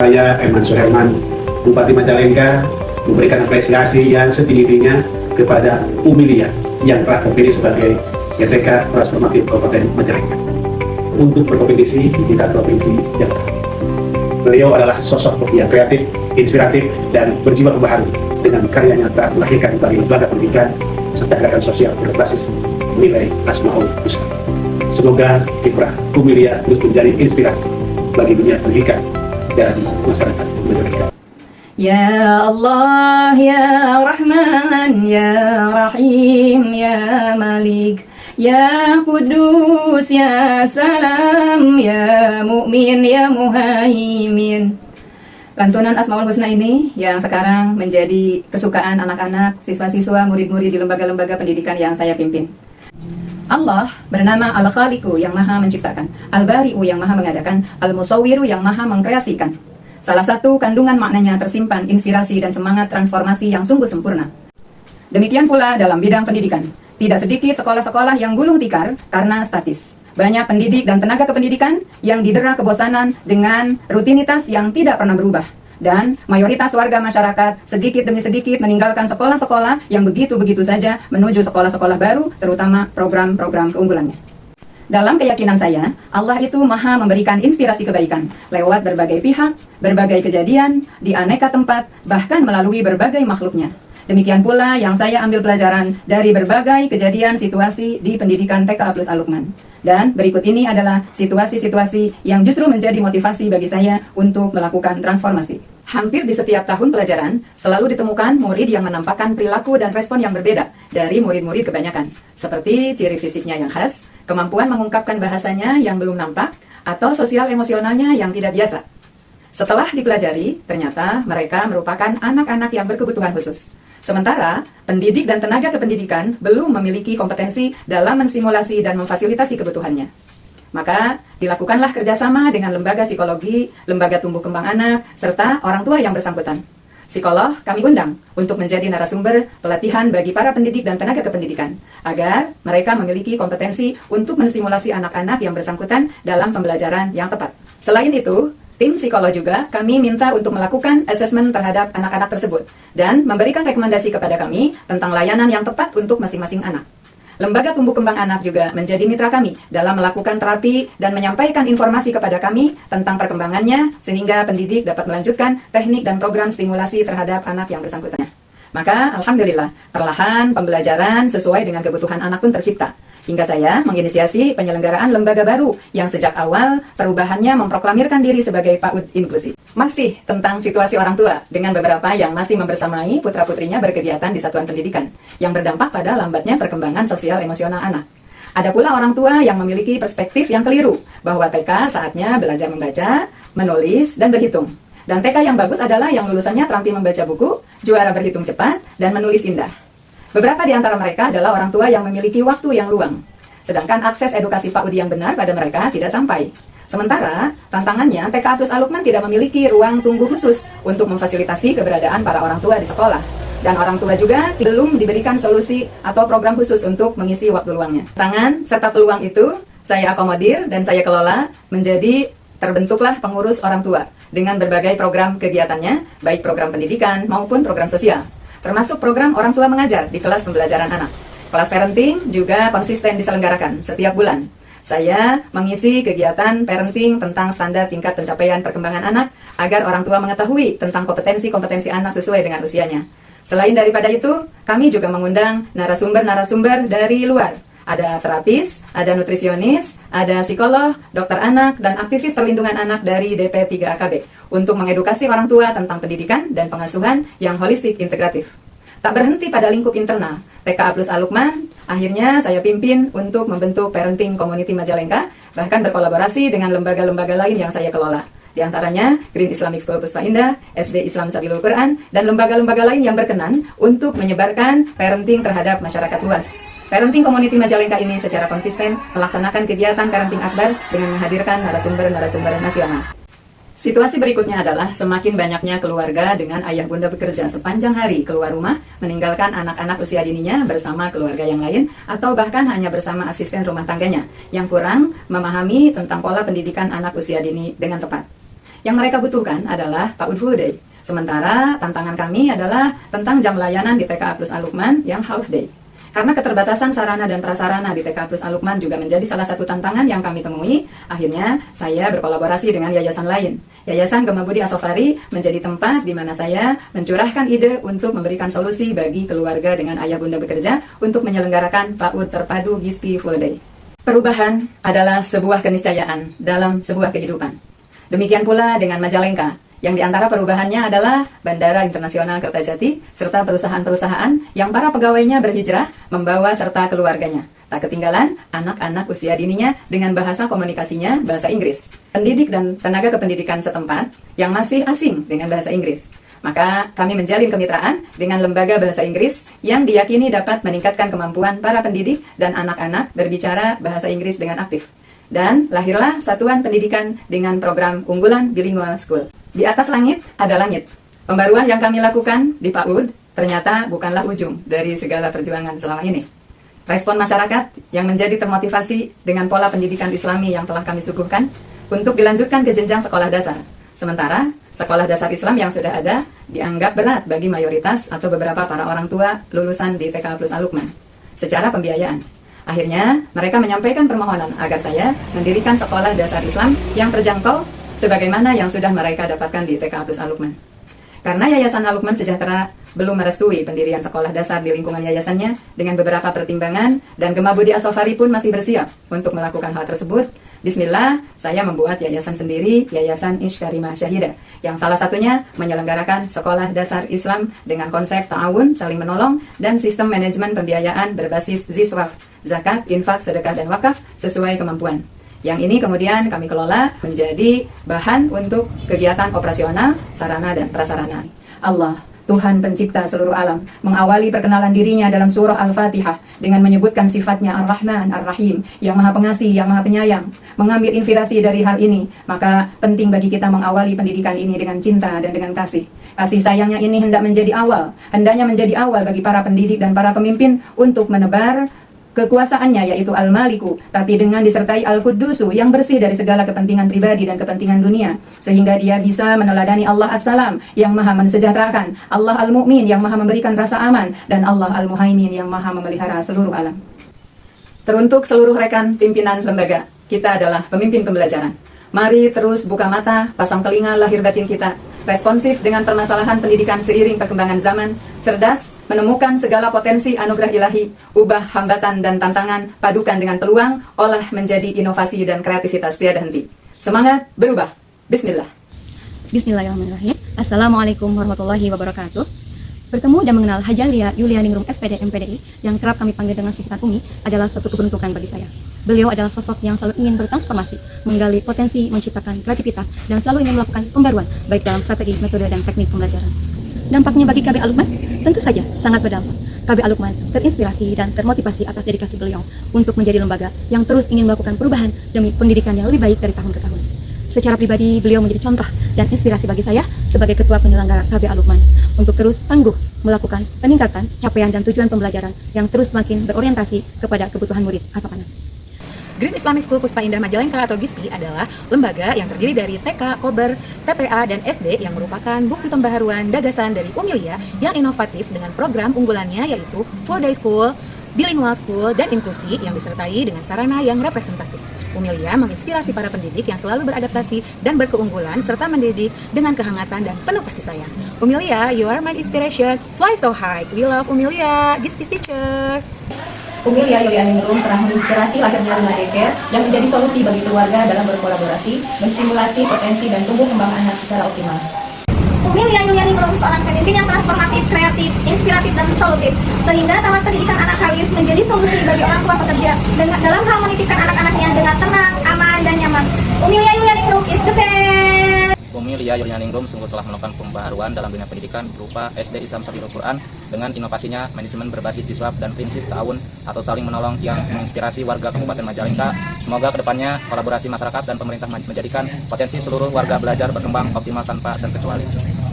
saya, Eman Suherman, Bupati Majalengka, memberikan apresiasi yang setinggi-tingginya kepada Umilia yang telah terpilih sebagai GTK Transformatif Kabupaten Majalengka untuk berkompetisi di tingkat provinsi Jawa Tengah. Beliau adalah sosok yang kreatif, inspiratif, dan berjiwa pembaharu dengan karya nyata melahirkan dari lembaga pendidikan serta gerakan sosial berbasis nilai Asmaul Husna. Semoga kiprah Umilia terus menjadi inspirasi bagi dunia pendidikan dan masyarakat Majalengka. Ya Allah, Ya Rahman, Ya Rahim, Ya Malik, Ya Kudus, Ya Salam, Ya Mu'min, Ya Muhaimin. Lantunan Asmaul Husna ini yang sekarang menjadi kesukaan anak-anak, siswa-siswa, murid-murid di lembaga-lembaga pendidikan yang saya pimpin. Allah bernama Al-Khaliqu yang maha menciptakan, Al-Bari'u yang maha mengadakan, Al-Musawwiru yang maha mengkreasikan. Salah satu kandungan maknanya tersimpan inspirasi dan semangat transformasi yang sungguh sempurna. Demikian pula dalam bidang pendidikan. Tidak sedikit sekolah-sekolah yang gulung tikar karena statis. Banyak pendidik dan tenaga kependidikan yang didera kebosanan dengan rutinitas yang tidak pernah berubah. Dan mayoritas warga masyarakat sedikit demi sedikit meninggalkan sekolah-sekolah yang begitu-begitu saja menuju sekolah-sekolah baru, terutama program-program keunggulannya. Dalam keyakinan saya, Allah itu maha memberikan inspirasi kebaikan lewat berbagai pihak, berbagai kejadian, di aneka tempat, bahkan melalui berbagai makhluknya. Demikian pula yang saya ambil pelajaran dari berbagai kejadian situasi di pendidikan TK plus Al-Luqman. Dan berikut ini adalah situasi-situasi yang justru menjadi motivasi bagi saya untuk melakukan transformasi. Hampir di setiap tahun pelajaran, selalu ditemukan murid yang menampakkan perilaku dan respon yang berbeda dari murid-murid kebanyakan. Seperti ciri fisiknya yang khas, kemampuan mengungkapkan bahasanya yang belum nampak, atau sosial emosionalnya yang tidak biasa. Setelah dipelajari, ternyata mereka merupakan anak-anak yang berkebutuhan khusus. Sementara, pendidik dan tenaga kependidikan belum memiliki kompetensi dalam menstimulasi dan memfasilitasi kebutuhannya. Maka, dilakukanlah kerjasama dengan lembaga psikologi, lembaga tumbuh kembang anak, serta orang tua yang bersangkutan. Psikolog kami undang untuk menjadi narasumber pelatihan bagi para pendidik dan tenaga kependidikan, agar mereka memiliki kompetensi untuk menstimulasi anak-anak yang bersangkutan dalam pembelajaran yang tepat. Selain itu, tim psikolog juga kami minta untuk melakukan asesmen terhadap anak-anak tersebut dan memberikan rekomendasi kepada kami tentang layanan yang tepat untuk masing-masing anak. Lembaga tumbuh kembang anak juga menjadi mitra kami dalam melakukan terapi dan menyampaikan informasi kepada kami tentang perkembangannya sehingga pendidik dapat melanjutkan teknik dan program stimulasi terhadap anak yang bersangkutan. Maka, alhamdulillah, perlahan pembelajaran sesuai dengan kebutuhan anak pun tercipta. Hingga saya menginisiasi penyelenggaraan lembaga baru yang sejak awal perubahannya memproklamirkan diri sebagai PAUD inklusif. Masih tentang situasi orang tua dengan beberapa yang masih membersamai putra-putrinya berkegiatan di satuan pendidikan yang berdampak pada lambatnya perkembangan sosial emosional anak. Ada pula orang tua yang memiliki perspektif yang keliru bahwa TK saatnya belajar membaca, menulis, dan berhitung. Dan TK yang bagus adalah yang lulusannya terampil membaca buku, juara berhitung cepat, dan menulis indah. Beberapa di antara mereka adalah orang tua yang memiliki waktu yang luang, sedangkan akses edukasi PAUD yang benar pada mereka tidak sampai. Sementara, tantangannya TK plus Al-Luqman tidak memiliki ruang tunggu khusus untuk memfasilitasi keberadaan para orang tua di sekolah. Dan orang tua juga belum diberikan solusi atau program khusus untuk mengisi waktu luangnya. Tangan serta peluang itu saya akomodir dan saya kelola menjadi terbentuklah pengurus orang tua dengan berbagai program kegiatannya, baik program pendidikan maupun program sosial. Termasuk program orang tua mengajar di kelas pembelajaran anak. Kelas parenting juga konsisten diselenggarakan setiap bulan. Saya mengisi kegiatan parenting tentang standar tingkat pencapaian perkembangan anak agar orang tua mengetahui tentang kompetensi-kompetensi anak sesuai dengan usianya. Selain daripada itu, kami juga mengundang narasumber-narasumber dari luar. Ada terapis, ada nutrisionis, ada psikolog, dokter anak, dan aktivis perlindungan anak dari DP3AKB untuk mengedukasi orang tua tentang pendidikan dan pengasuhan yang holistik integratif. Tak berhenti pada lingkup internal, TKA plus Al-Luqman, akhirnya saya pimpin untuk membentuk Parenting Community Majalengka, bahkan berkolaborasi dengan lembaga-lembaga lain yang saya kelola. Di antaranya Green Islamic School Puspa Indah, SD Islam Sabilul Quran, dan lembaga-lembaga lain yang berkenan untuk menyebarkan parenting terhadap masyarakat luas. Parenting Community Majalengka ini secara konsisten melaksanakan kegiatan parenting akbar dengan menghadirkan narasumber-narasumber nasional. Situasi berikutnya adalah semakin banyaknya keluarga dengan ayah bunda bekerja sepanjang hari keluar rumah, meninggalkan anak-anak usia dininya bersama keluarga yang lain, atau bahkan hanya bersama asisten rumah tangganya, yang kurang memahami tentang pola pendidikan anak usia dini dengan tepat. Yang mereka butuhkan adalah PAUD full day. Sementara tantangan kami adalah tentang jam layanan di TKA Plus Al-Luqman yang half day. Karena keterbatasan sarana dan prasarana di TKA Plus Al-Luqman juga menjadi salah satu tantangan yang kami temui, akhirnya saya berkolaborasi dengan yayasan lain. Yayasan Gemabudi Asofari menjadi tempat di mana saya mencurahkan ide untuk memberikan solusi bagi keluarga dengan ayah bunda bekerja untuk menyelenggarakan PAUD terpadu GISPI Full Day. Perubahan adalah sebuah keniscayaan dalam sebuah kehidupan. Demikian pula dengan Majalengka, yang diantara perubahannya adalah Bandara Internasional Kertajati, serta perusahaan-perusahaan yang para pegawainya berhijrah membawa serta keluarganya. Tak ketinggalan, anak-anak usia dininya dengan bahasa komunikasinya bahasa Inggris. Pendidik dan tenaga kependidikan setempat yang masih asing dengan bahasa Inggris. Maka kami menjalin kemitraan dengan lembaga bahasa Inggris yang diyakini dapat meningkatkan kemampuan para pendidik dan anak-anak berbicara bahasa Inggris dengan aktif. Dan lahirlah Satuan Pendidikan dengan program unggulan Bilingual School. Di atas langit ada langit. Pembaruan yang kami lakukan di PAUD ternyata bukanlah ujung dari segala perjuangan selama ini. Respon masyarakat yang menjadi termotivasi dengan pola pendidikan Islami yang telah kami suguhkan untuk dilanjutkan ke jenjang sekolah dasar. Sementara sekolah dasar Islam yang sudah ada dianggap berat bagi mayoritas atau beberapa para orang tua lulusan di TKA Plus Al-Luqman secara pembiayaan. Akhirnya mereka menyampaikan permohonan agar saya mendirikan sekolah dasar Islam yang terjangkau sebagaimana yang sudah mereka dapatkan di TKA Plus Al-Luqman. Karena Yayasan Al-Luqman Sejahtera belum merestui pendirian sekolah dasar di lingkungan yayasannya dengan beberapa pertimbangan dan Gemabudi Asofari pun masih bersiap untuk melakukan hal tersebut, bismillah, saya membuat yayasan sendiri, Yayasan Ishkarimah Syahidah, yang salah satunya menyelenggarakan sekolah dasar Islam dengan konsep ta'awun, saling menolong, dan sistem manajemen pembiayaan berbasis ziswaf, zakat, infak, sedekah, dan wakaf sesuai kemampuan. Yang ini kemudian kami kelola menjadi bahan untuk kegiatan operasional, sarana dan prasarana. Allah, Tuhan pencipta seluruh alam, mengawali perkenalan dirinya dalam surah Al-Fatihah dengan menyebutkan sifatnya Ar-Rahman, Ar-Rahim, yang maha pengasih, yang maha penyayang. Mengambil inspirasi dari hal ini, maka penting bagi kita mengawali pendidikan ini dengan cinta dan dengan kasih. Kasih sayangnya ini hendaknya menjadi awal bagi para pendidik dan para pemimpin untuk menebar kekuasaannya, yaitu Al-Maliku, tapi dengan disertai Al-Qudusu yang bersih dari segala kepentingan pribadi dan kepentingan dunia, sehingga dia bisa meneladani Allah As-Salam yang maha mensejahterakan, Allah Al-Mu'min yang maha memberikan rasa aman, dan Allah Al-Muhaimin yang maha memelihara seluruh alam. Teruntuk seluruh rekan pimpinan lembaga, kita adalah pemimpin pembelajaran. Mari terus buka mata, pasang telinga lahir batin kita, responsif dengan permasalahan pendidikan seiring perkembangan zaman, cerdas, menemukan segala potensi anugerah ilahi, ubah hambatan dan tantangan, padukan dengan peluang, olah menjadi inovasi dan kreativitas tiada henti. Semangat berubah. Bismillah. Bismillahirrahmanirrahim. Assalamualaikum warahmatullahi wabarakatuh. Bertemu dan mengenal Hajalia Yulianingrum SPD MPDI yang kerap kami panggil dengan sebutan Umi adalah suatu keberuntungan bagi saya. Beliau adalah sosok yang selalu ingin bertransformasi, menggali potensi, menciptakan kreativitas, dan selalu ingin melakukan pembaruan baik dalam strategi, metode, dan teknik pembelajaran. Dampaknya bagi KB Al-Luqman tentu saja sangat berdampak. KB Al-Luqman terinspirasi dan termotivasi atas dedikasi beliau untuk menjadi lembaga yang terus ingin melakukan perubahan demi pendidikan yang lebih baik dari tahun ke tahun. Secara pribadi, beliau menjadi contoh dan inspirasi bagi saya sebagai ketua penyelenggara KB Al-Luqman untuk terus tangguh melakukan peningkatan capaian dan tujuan pembelajaran yang terus semakin berorientasi kepada kebutuhan murid atau anak. Green Islamic School Puspa Indah Majalengka atau GISPI adalah lembaga yang terdiri dari TK, Kober, TPA, dan SD yang merupakan bukti pembaharuan gagasan dari Umilia yang inovatif dengan program unggulannya yaitu Full Day School, Bilingual School, dan inklusi yang disertai dengan sarana yang representatif. Umilia menginspirasi para pendidik yang selalu beradaptasi dan berkeunggulan serta mendidik dengan kehangatan dan penuh kasih sayang. Umilia, you are my inspiration. Fly so high. We love Umilia. GISPI teacher. Umilia Yulianingrum telah menginspirasi lahirnya rumah daycare yang menjadi solusi bagi keluarga dalam berkolaborasi, menstimulasi potensi dan tumbuh kembang anak secara optimal. Umilia Yulianingrum seorang pemimpin yang transformatif, kreatif, inspiratif, dan solutif, sehingga taman pendidikan anak Khalif menjadi solusi bagi orang tua pekerja dalam hal menitipkan anak-anaknya dengan tenang, aman, dan nyaman. Umilia Yulianingrum is the best! Umilia Yulianingrum sungguh telah melakukan pembaharuan dalam dunia pendidikan berupa SD Islam Sabilul Quran dengan inovasinya manajemen berbasis jiswab dan prinsip ta'awun atau saling menolong yang menginspirasi warga Kabupaten Majalengka. Semoga kedepannya kolaborasi masyarakat dan pemerintah menjadikan potensi seluruh warga belajar berkembang optimal tanpa terkecuali.